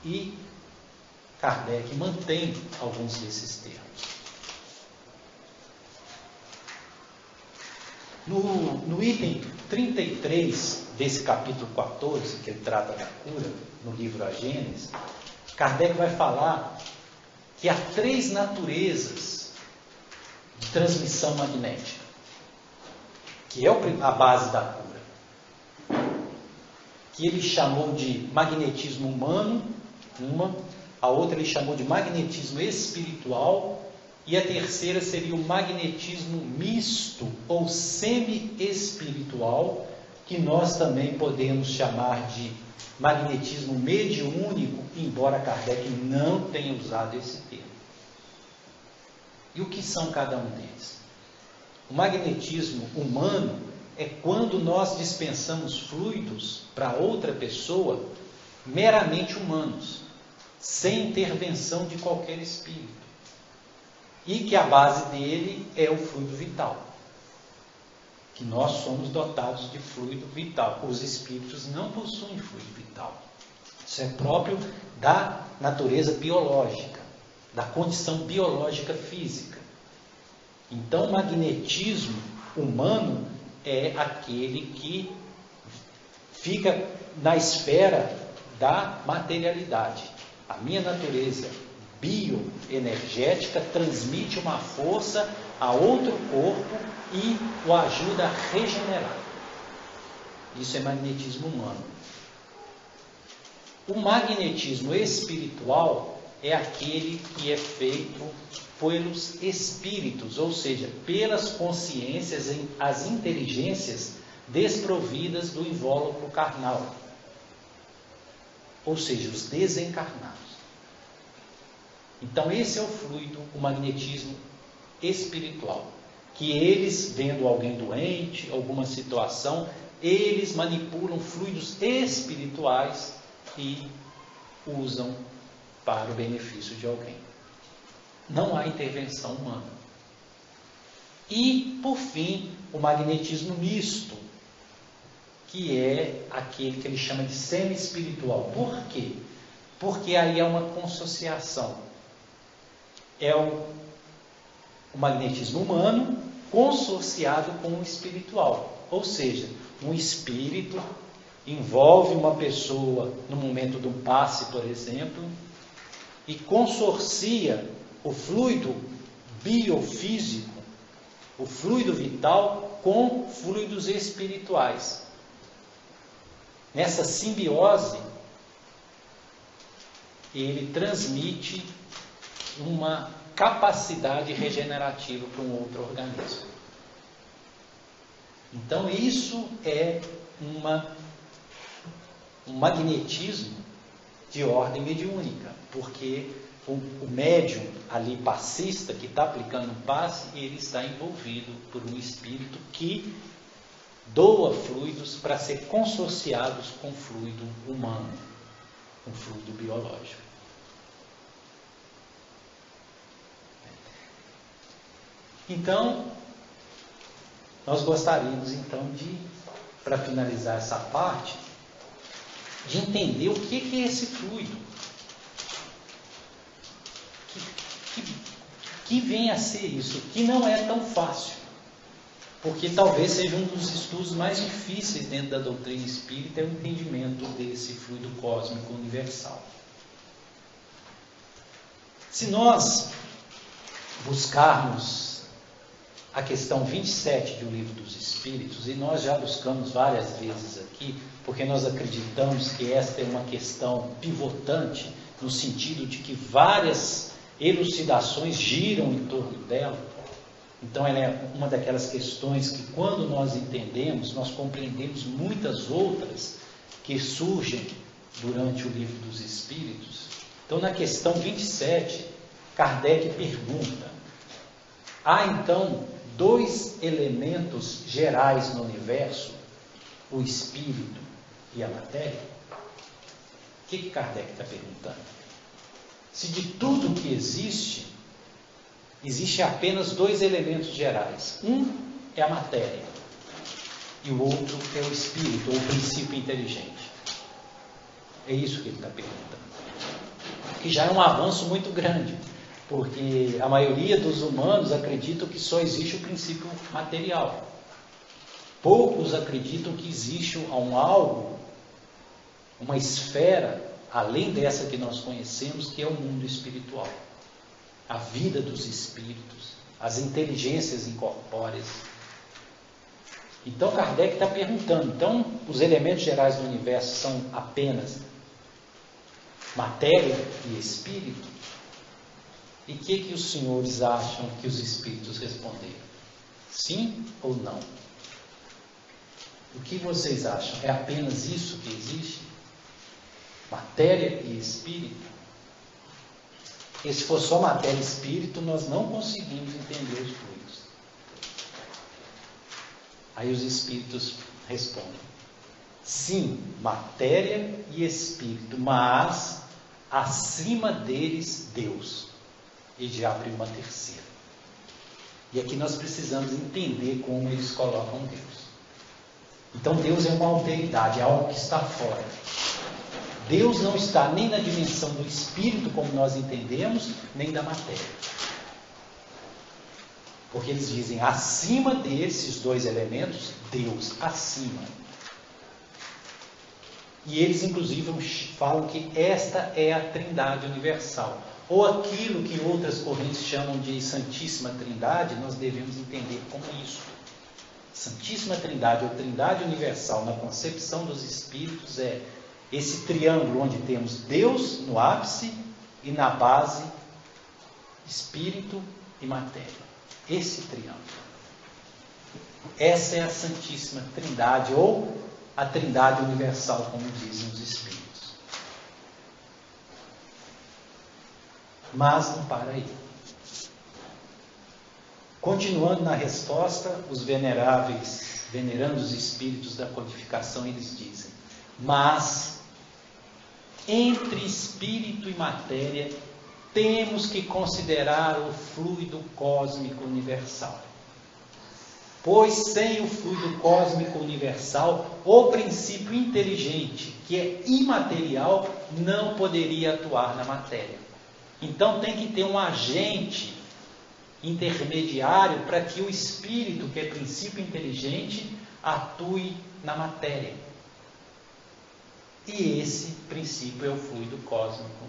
E Kardec mantém alguns desses termos. No item 33 desse capítulo 14, que ele trata da cura, no livro A Gênese, Kardec vai falar que há 3 naturezas de transmissão magnética, que é a base da cura, que ele chamou de magnetismo humano, a outra ele chamou de magnetismo espiritual, e a terceira seria o magnetismo misto ou semi-espiritual, que nós também podemos chamar de magnetismo mediúnico, embora Kardec não tenha usado esse termo. E o que são cada um deles? O magnetismo humano é quando nós dispensamos fluidos para outra pessoa meramente humanos, sem intervenção de qualquer espírito. E que a base dele é o fluido vital. Que nós somos dotados de fluido vital. Os espíritos não possuem fluido vital. Isso é próprio da natureza biológica, da condição biológica física. Então, o magnetismo humano é aquele que fica na esfera da materialidade. A minha natureza bioenergética transmite uma força a outro corpo e o ajuda a regenerar. Isso é magnetismo humano. O magnetismo espiritual é aquele que é feito pelos espíritos, ou seja, pelas consciências, as inteligências desprovidas do invólucro carnal, ou seja, os desencarnados. Então esse é o fluido, o magnetismo espiritual, que eles, vendo alguém doente, alguma situação, eles manipulam fluidos espirituais e usam para o benefício de alguém. Não há intervenção humana. E, por fim, o magnetismo misto, que é aquele que ele chama de semi-espiritual. Por quê? Porque aí é uma consociação. É o magnetismo humano consorciado com o espiritual. Ou seja, um espírito envolve uma pessoa no momento de um passe, por exemplo, e consorcia o fluido biofísico, o fluido vital, com fluidos espirituais. Nessa simbiose, ele transmite uma capacidade regenerativa para um outro organismo. Então, isso é um magnetismo de ordem mediúnica, porque o médium ali passista que está aplicando um passe, ele está envolvido por um espírito que doa fluidos para ser consorciados com fluido humano, com fluido biológico. Então, nós gostaríamos então de, para finalizar essa parte, de entender o que é esse fluido. Que vem a ser isso, que não é tão fácil, porque talvez seja um dos estudos mais difíceis dentro da doutrina espírita, é o entendimento desse fluido cósmico universal. Se nós buscarmos a questão 27 do Livro dos Espíritos, e nós já buscamos várias vezes aqui, porque nós acreditamos que esta é uma questão pivotante, no sentido de que várias elucidações giram em torno dela. Então ela é uma daquelas questões que, quando nós entendemos, nós compreendemos muitas outras que surgem durante o Livro dos Espíritos. Então, na questão 27, Kardec pergunta: há então dois elementos gerais no universo, o espírito e a matéria? O que Kardec está perguntando? Se de tudo que existe, existe apenas dois elementos gerais. Um é a matéria e o outro é o espírito, ou o princípio inteligente. É isso que ele está perguntando. Que já é um avanço muito grande, porque a maioria dos humanos acreditam que só existe o princípio material. Poucos acreditam que existe algo, uma esfera, além dessa que nós conhecemos, que é o mundo espiritual. A vida dos espíritos, as inteligências incorpóreas. Então Kardec está perguntando, então os elementos gerais do universo são apenas matéria e espírito? E o que os senhores acham que os espíritos responderam? Sim ou não? O que vocês acham? É apenas isso que existe? Matéria e espírito? Porque se for só matéria e espírito, nós não conseguimos entender os fluidos. Aí os espíritos respondem: sim, matéria e espírito, mas acima deles Deus. E já abriu uma terceira. E aqui nós precisamos entender como eles colocam Deus. Então Deus é uma alteridade, é algo que está fora. Deus não está nem na dimensão do espírito, como nós entendemos, nem da matéria. Porque eles dizem, acima desses dois elementos, Deus, acima. E eles, inclusive, falam que esta é a Trindade universal. Ou aquilo que outras correntes chamam de Santíssima Trindade, nós devemos entender como isso. Santíssima Trindade, ou Trindade Universal, na concepção dos Espíritos, é esse triângulo onde temos Deus no ápice e na base Espírito e matéria. Esse triângulo. Essa é a Santíssima Trindade, ou a Trindade Universal, como dizem os Espíritos. Mas não para aí. Continuando na resposta, os venerandos espíritos da codificação, eles dizem: mas entre espírito e matéria temos que considerar o fluido cósmico universal. Pois sem o fluido cósmico universal, o princípio inteligente, que é imaterial, não poderia atuar na matéria. Então tem que ter um agente intermediário para que o espírito, que é princípio inteligente, atue na matéria. E esse princípio é o fluido cósmico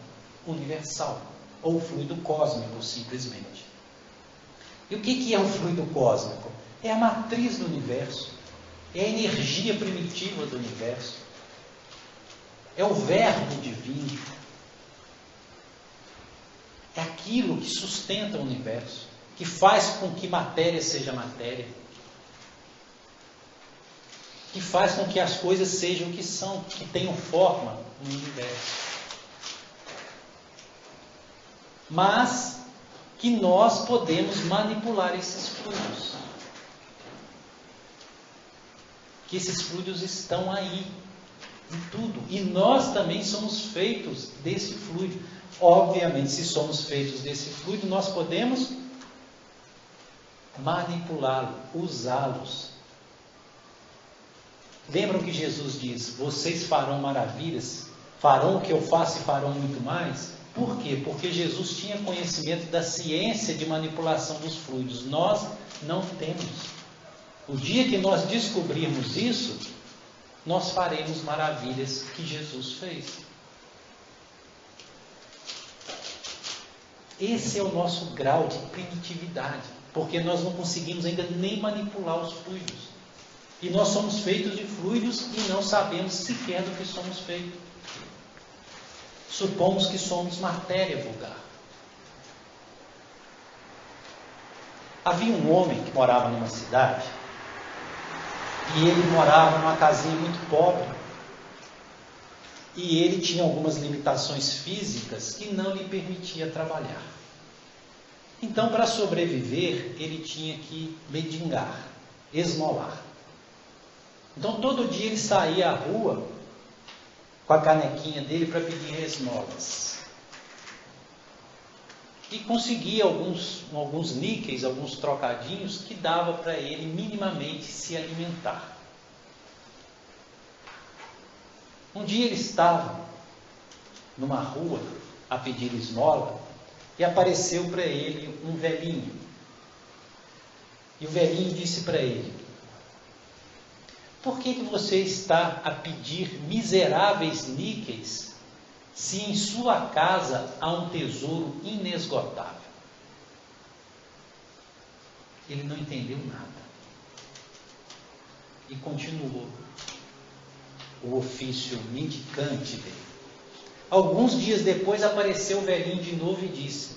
universal, ou fluido cósmico, simplesmente. E o que é o fluido cósmico? É a matriz do universo, é a energia primitiva do universo, é o verbo divino, é aquilo que sustenta o universo, que faz com que matéria seja matéria, que faz com que as coisas sejam o que são, que tenham forma no universo. Mas que nós podemos manipular esses fluidos. Que esses fluidos estão aí, em tudo. E nós também somos feitos desse fluido. Obviamente, se somos feitos desse fluido, nós podemos manipulá-lo, usá-los. Lembram que Jesus diz: vocês farão maravilhas, farão o que eu faço e farão muito mais? Por quê? Porque Jesus tinha conhecimento da ciência de manipulação dos fluidos. Nós não temos. O dia que nós descobrirmos isso, nós faremos maravilhas que Jesus fez. Esse é o nosso grau de primitividade, porque nós não conseguimos ainda nem manipular os fluidos. E nós somos feitos de fluidos e não sabemos sequer do que somos feitos. Supomos que somos matéria vulgar. Havia um homem que morava numa cidade, e ele morava numa casinha muito pobre, e ele tinha algumas limitações físicas que não lhe permitia trabalhar. Então, para sobreviver, ele tinha que mendigar, esmolar. Então, todo dia ele saía à rua com a canequinha dele para pedir esmolas. E conseguia alguns níqueis, alguns trocadinhos que dava para ele minimamente se alimentar. Um dia ele estava numa rua a pedir esmola e apareceu para ele um velhinho. E o velhinho disse para ele: por que você está a pedir miseráveis níqueis se em sua casa há um tesouro inesgotável? Ele não entendeu nada e continuou o ofício mendicante dele. Alguns dias depois apareceu o velhinho de novo e disse: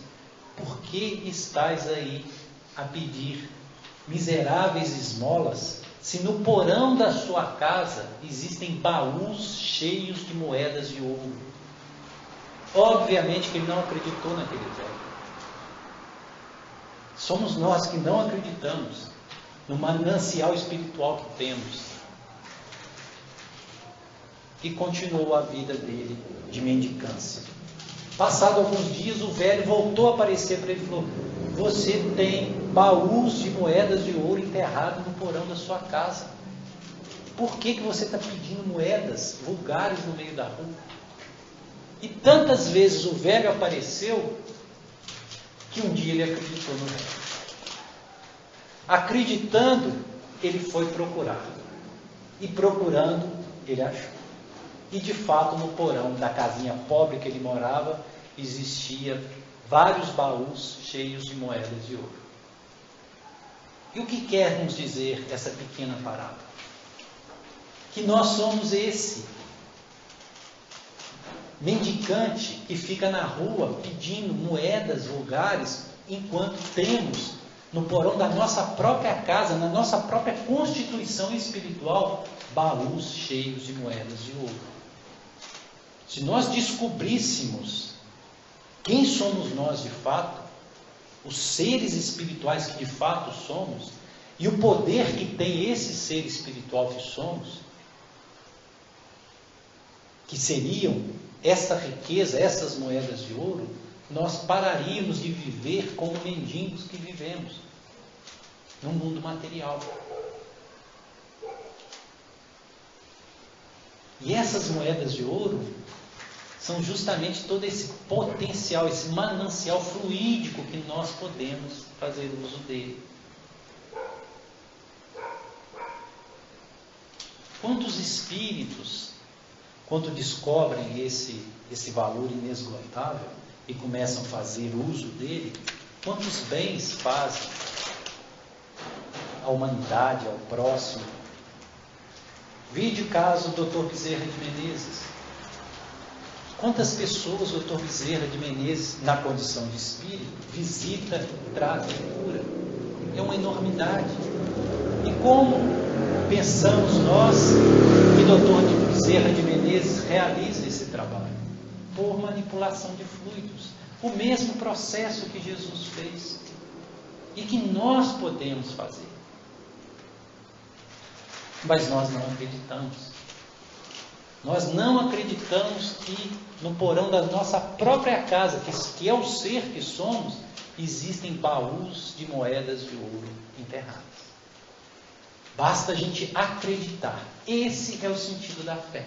por que estás aí a pedir miseráveis esmolas se no porão da sua casa existem baús cheios de moedas de ouro? Obviamente que ele não acreditou naquele velho. Somos nós que não acreditamos no manancial espiritual que temos. E continuou a vida dele de mendicância. Passado alguns dias, o velho voltou a aparecer para ele e falou: você tem baús de moedas de ouro enterrados no porão da sua casa. Por que você está pedindo moedas vulgares no meio da rua? E tantas vezes o velho apareceu, que um dia ele acreditou no velho. Acreditando, ele foi procurar. E procurando, ele achou. E de fato, no porão da casinha pobre que ele morava, existia vários baús cheios de moedas de ouro. E o que quer nos dizer essa pequena parábola? Que nós somos esse mendicante que fica na rua pedindo moedas vulgares, enquanto temos no porão da nossa própria casa, na nossa própria constituição espiritual, baús cheios de moedas de ouro. Se nós descobríssemos quem somos nós de fato, os seres espirituais que de fato somos, e o poder que tem esse ser espiritual que somos, que seriam essa riqueza, essas moedas de ouro, nós pararíamos de viver como mendigos que vivemos no mundo material. E essas moedas de ouro são justamente todo esse potencial, esse manancial fluídico que nós podemos fazer uso dele. Quantos espíritos, quando descobrem esse valor inesgotável e começam a fazer uso dele, quantos bens fazem à humanidade, ao próximo? Vide o caso do Dr. Bezerra de Menezes. Quantas pessoas o Dr. Bezerra de Menezes, na condição de espírito, visita, trata e cura? É uma enormidade. E como pensamos nós que o Dr. Bezerra de Menezes realiza esse trabalho? Por manipulação de fluidos. O mesmo processo que Jesus fez e que nós podemos fazer. Mas nós não acreditamos. Nós não acreditamos que no porão da nossa própria casa, que é o ser que somos, existem baús de moedas de ouro enterradas. Basta a gente acreditar. Esse é o sentido da fé.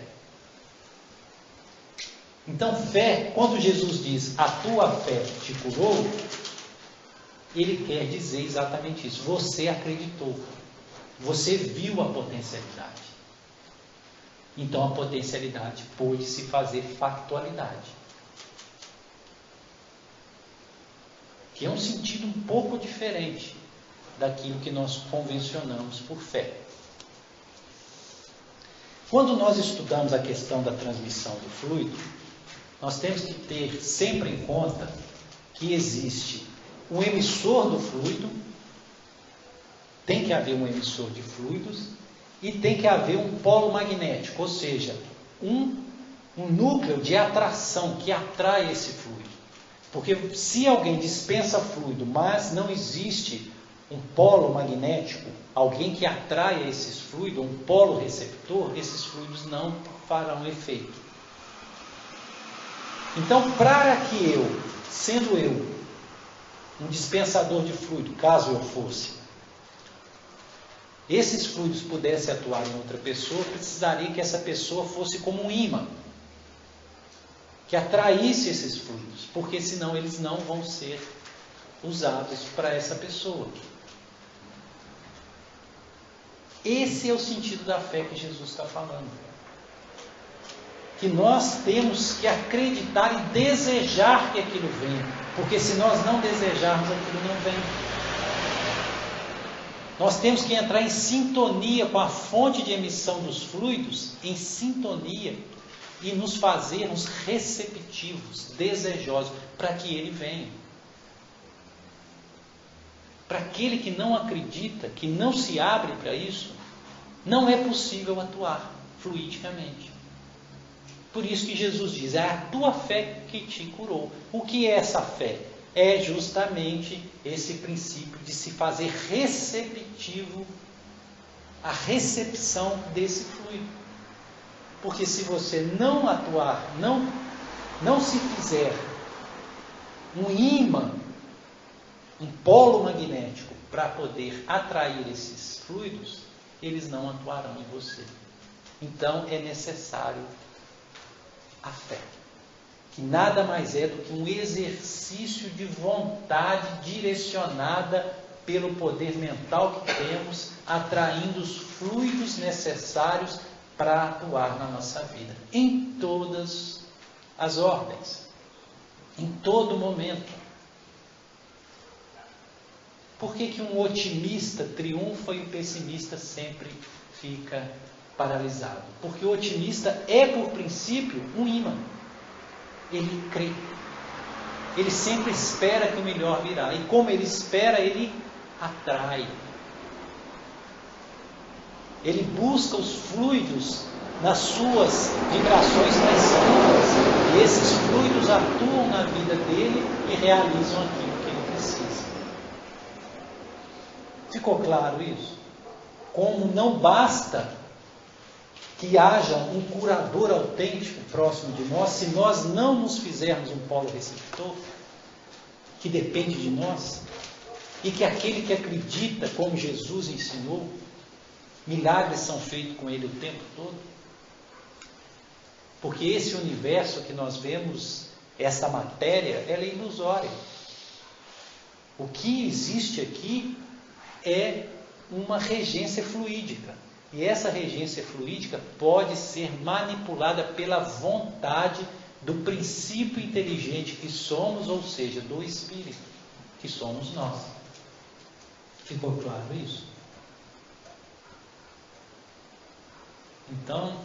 Então, fé, quando Jesus diz, a tua fé te curou, ele quer dizer exatamente isso. Você acreditou. Você viu a potencialidade. Então, a potencialidade pôde se fazer factualidade. Que é um sentido um pouco diferente daquilo que nós convencionamos por fé. Quando nós estudamos a questão da transmissão do fluido, nós temos que ter sempre em conta que existe um emissor do fluido, tem que haver um emissor de fluidos e tem que haver um polo magnético, ou seja, um núcleo de atração que atrai esse fluido. Porque se alguém dispensa fluido, mas não existe um polo magnético, alguém que atraia esses fluidos, um polo receptor, esses fluidos não farão efeito. Então, para que eu, sendo eu, um dispensador de fluido, caso eu fosse, esses fluidos pudessem atuar em outra pessoa, precisaria que essa pessoa fosse como um ímã, que atraísse esses fluidos, porque senão eles não vão ser usados para essa pessoa. Esse é o sentido da fé que Jesus está falando. Que nós temos que acreditar e desejar que aquilo venha, porque se nós não desejarmos, aquilo não vem. Nós temos que entrar em sintonia com a fonte de emissão dos fluidos, em sintonia, e nos fazermos receptivos, desejosos, para que ele venha. Para aquele que não acredita, que não se abre para isso, não é possível atuar fluidicamente. Por isso que Jesus diz, é a tua fé que te curou. O que é essa fé? É justamente esse princípio de se fazer receptivo à recepção desse fluido. Porque se você não atuar, não se fizer um ímã, um polo magnético para poder atrair esses fluidos, eles não atuarão em você. Então é necessário a fé, que nada mais é do que um exercício de vontade direcionada pelo poder mental que temos, atraindo os fluidos necessários para atuar na nossa vida, em todas as ordens, em todo momento. Por que um otimista triunfa e o pessimista sempre fica paralisado? Porque o otimista é, por princípio, um ímã. Ele crê. Ele sempre espera que o melhor virá. E como ele espera, ele atrai. Ele busca os fluidos nas suas vibrações mais puras. E esses fluidos atuam na vida dele e realizam aquilo que ele precisa. Ficou claro isso? Como não basta que haja um curador autêntico próximo de nós, se nós não nos fizermos um polo receptor, que depende de nós, e que aquele que acredita, como Jesus ensinou, milagres são feitos com ele o tempo todo. Porque esse universo que nós vemos, essa matéria, ela é ilusória. O que existe aqui é uma regência fluídica. E essa regência fluídica pode ser manipulada pela vontade do princípio inteligente que somos, ou seja, do Espírito, que somos nós. Ficou claro isso? Então,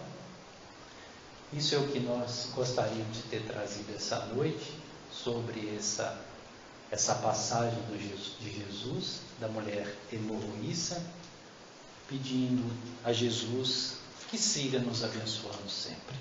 isso é o que nós gostaríamos de ter trazido essa noite, sobre essa passagem de Jesus, da mulher hemorroíça, pedindo a Jesus que siga nos abençoando sempre.